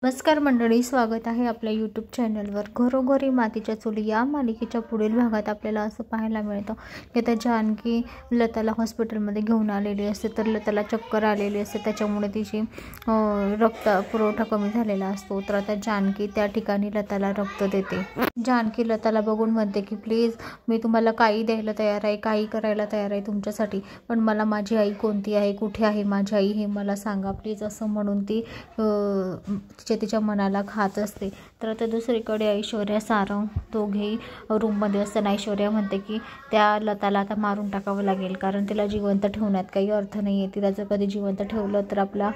नमस्कार मंडळी, स्वागत आहे आपल्या यूट्यूब चॅनलवर. घरोघरी मातीच्या चुली या मालिकेच्या पुढील भागात आपल्याला असं पाहायला मिळतं की त्या जानकी लताला हॉस्पिटलमध्ये घेऊन आलेली असते. तर लताला चक्कर आलेली असते, त्याच्यामुळे तिची रक्त पुरवठा कमी झालेला असतो. तर आता जानकी त्या ठिकाणी लताला रक्त देते. जानकी लताला बघून म्हणते की प्लीज, मी तुम्हाला काही द्यायला तयार आहे, काही करायला तयार आहे तुमच्यासाठी, पण मला माझी आई कोणती आहे, कुठे आहे माझी आई हे मला सांगा प्लीज, असं म्हणून ती तिच्या मनाला खात असते. तर आता दुसरीकडे ऐश्वर्या सारंग दोघेही रूममध्ये असताना ऐश्वर्या म्हणते की त्या लताला आता मारून टाकावं लागेल, कारण तिला जिवंत ठेवण्यात काही अर्थ नाही आहे. तिला जर कधी जिवंत ठेवलं तर आपला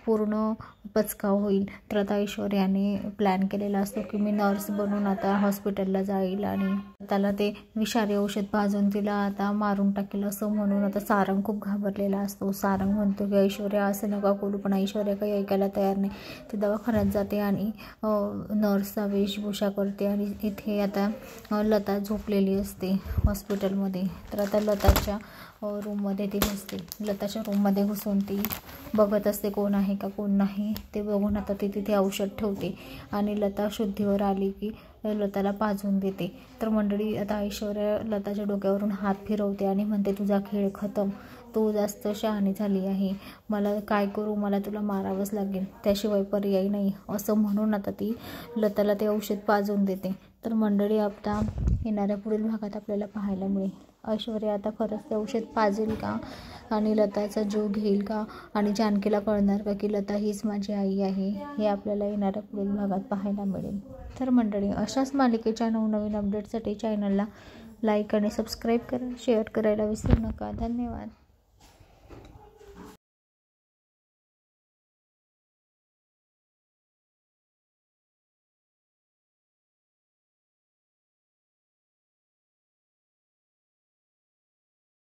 पूर्ण पचकाव होईल. तर आता ऐश्वर्याने प्लॅन केलेला असतो की मी नर्स बनून आता हॉस्पिटलला जाईल आणि त्याला ते विषारी औषध पाजून तिला आता मारून टाकेल, असं म्हणून आता सारंग खूप घाबरलेला असतो. सारंग म्हणतो की ऐश्वर्या असं नका करू, पण ऐश्वर्या काही ऐकायला तयार नाही. ती दवाखान्यात जाते आणि नर्सचा वेशभूषा करते आणि इथे आता लता झोपलेली असते हॉस्पिटलमध्ये. तर आता लताच्या रूममध्ये ती घुसते. लताच्या रूममध्ये घुसून ती बघत असते कोण आहे का कोण नाही ते बघून आता ती तिथे औषध ठेवते आणि लता शुद्धीवर आली की लताला पाजून देते. तर मंडळी, आता ऐश्वर्या लताच्या डोक्यावरून हात फिरवते आणि म्हणते तुझा खेळ खतम, तू जास्त शहाणी झाली आहे, मला काय करू, मला तुला मारावंच लागेल, त्याशिवाय पर्याय नाही, असं म्हणून आता ती लताला ते औषध पाजून देते. तर मंडळी, आता येणाऱ्या पुढील भागात आपल्याला पाहायला मिळेल ऐश्वर्या आता खरंच ते औषध पाजेल का आणि लताचा जीव घेईल का आणि जानकीला कळणार का की लता हीच माझी आई आहे, हे आपल्याला येणाऱ्या पुढील भागात पाहायला मिळेल. तर मंडळी, अशाच मालिकेच्या नवनवीन अपडेटसाठी चॅनलला लाईक आणि सबस्क्राईब करा, शेअर करायला विसरू नका. धन्यवाद.